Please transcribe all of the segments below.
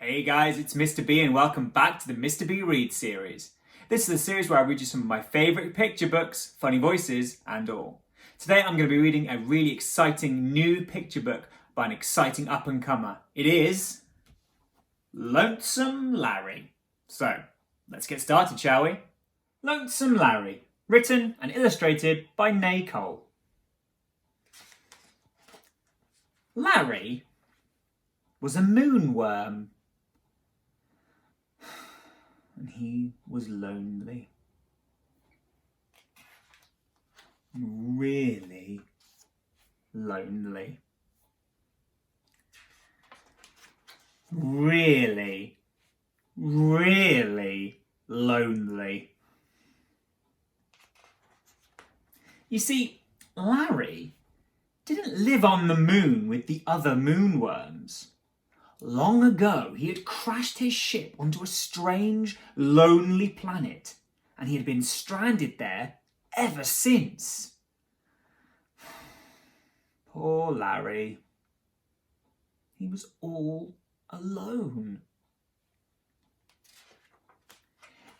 Hey guys, it's Mr. B and welcome back to the Mr. B Read series. This is a series where I read you some of my favourite picture books, funny voices and all. Today I'm going to be reading a really exciting new picture book by an exciting up-and-comer. It is Lonesome Larry. So, let's get started, shall we? Lonesome Larry, written and illustrated by Nay Cole. Larry was a moonworm. And he was lonely. Really lonely. Really, really lonely. You see, Larry didn't live on the moon with the other moonworms. Long ago, he had crashed his ship onto a strange, lonely planet, and he had been stranded there ever since. Poor Larry. He was all alone.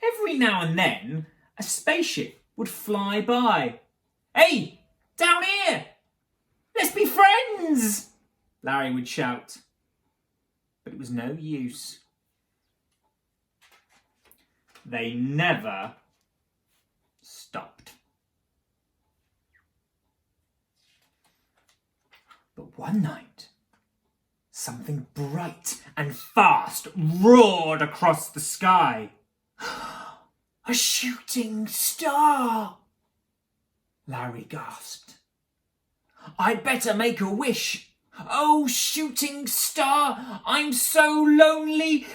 Every now and then, a spaceship would fly by. "Hey, down here! Let's be friends!" Larry would shout. But it was no use. They never stopped. But one night, something bright and fast roared across the sky. "A shooting star!" Larry gasped. "I'd better make a wish. Oh, shooting star, I'm so lonely.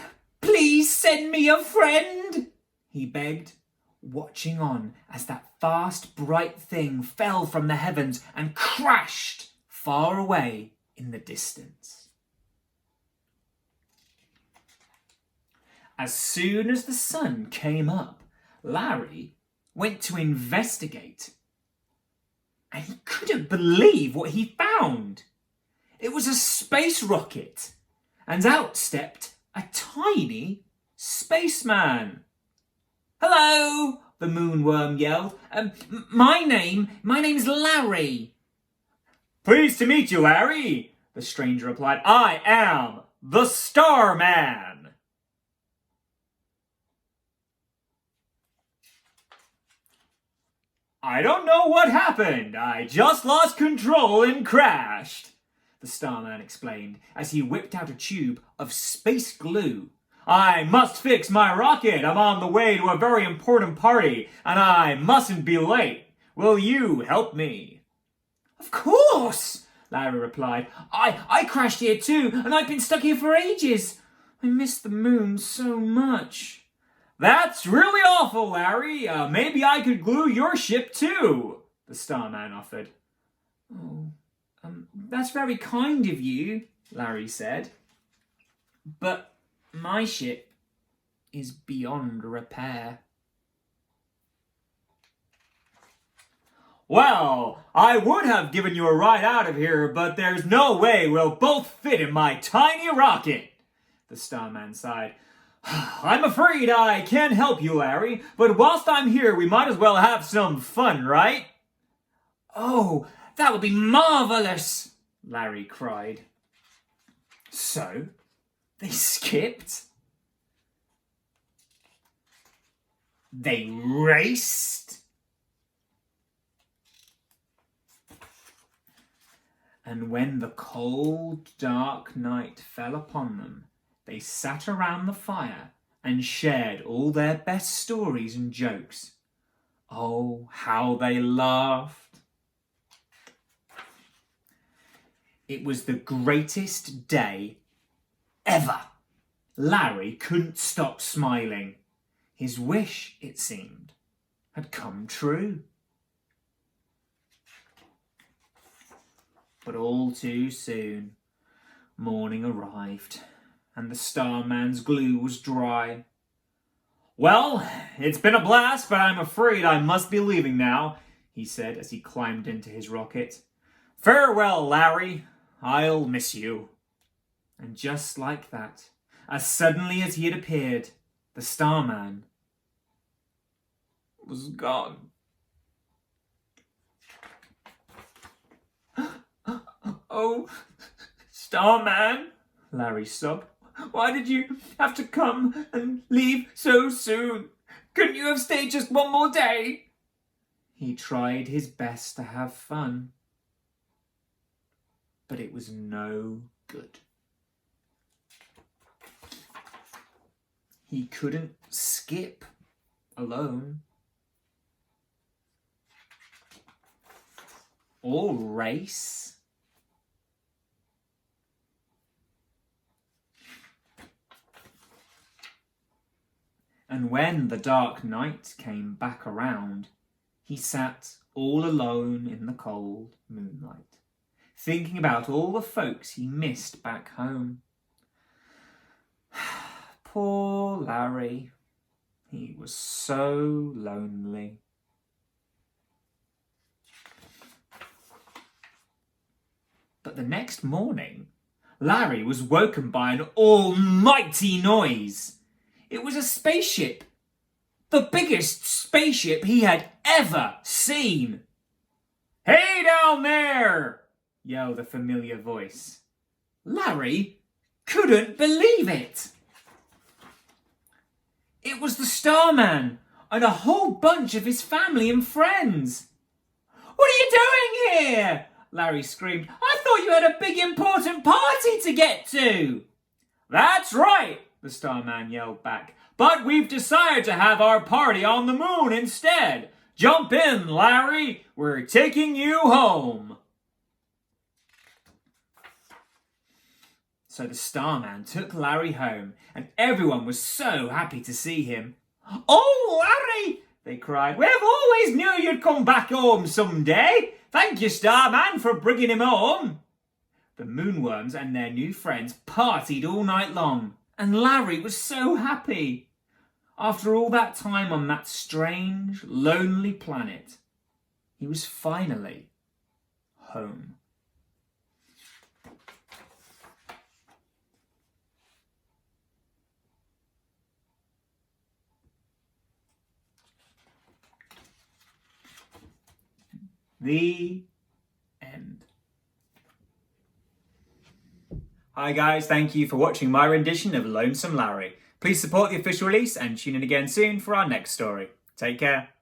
Please send me a friend," he begged, watching on as that fast, bright thing fell from the heavens and crashed far away in the distance. As soon as the sun came up, Larry went to investigate. And he couldn't believe what he found. It was a space rocket, and out stepped a tiny spaceman. "Hello," the moonworm yelled. My name's Larry." "Pleased to meet you, Larry," the stranger replied. "I am the Starman." "I don't know what happened. I just lost control and crashed," the Starman explained as he whipped out a tube of space glue. "I must fix my rocket. I'm on the way to a very important party, and I mustn't be late. Will you help me?" "Of course," Larry replied. I crashed here too, and I've been stuck here for ages. I miss the moon so much." "That's really awful, Larry. Maybe I could glue your ship too," the Starman offered. "Oh, that's very kind of you," Larry said. "But my ship is beyond repair." "Well, I would have given you a ride out of here, but there's no way we'll both fit in my tiny rocket," the Starman sighed. "I'm afraid I can't help you, Larry, but whilst I'm here, we might as well have some fun, right?" "Oh, that would be marvellous," Larry cried. So, they skipped. They raced. And when the cold, dark night fell upon them, they sat around the fire and shared all their best stories and jokes. Oh, how they laughed. It was the greatest day ever. Larry couldn't stop smiling. His wish, it seemed, had come true. But all too soon, morning arrived, and the Starman's glue was dry. "Well, it's been a blast, but I'm afraid I must be leaving now," he said as he climbed into his rocket. "Farewell, Larry. I'll miss you." And just like that, as suddenly as he had appeared, the Starman was gone. "Oh, Starman," Larry sobbed. "Why did you have to come and leave so soon? Couldn't you have stayed just one more day?" He tried his best to have fun, but it was no good. He couldn't skip alone or race. And when the dark night came back around, he sat all alone in the cold moonlight, thinking about all the folks he missed back home. Poor Larry, he was so lonely. But the next morning, Larry was woken by an almighty noise. It was a spaceship, the biggest spaceship he had ever seen. "Hey down there!" yelled a familiar voice. Larry couldn't believe it. It was the Starman and a whole bunch of his family and friends. "What are you doing here?" Larry screamed. "I thought you had a big important party to get to." "That's right," the Starman yelled back. "But we've decided to have our party on the moon instead. Jump in, Larry. We're taking you home." So the Starman took Larry home, and everyone was so happy to see him. "Oh, Larry!" they cried. "We've always knew you'd come back home someday. Thank you, Starman, for bringing him home." The Moonworms and their new friends partied all night long, and Larry was so happy. After all that time on that strange, lonely planet, he was finally home. The end. Hi guys, thank you for watching my rendition of Lonesome Larry. Please support the official release and tune in again soon for our next story. Take care.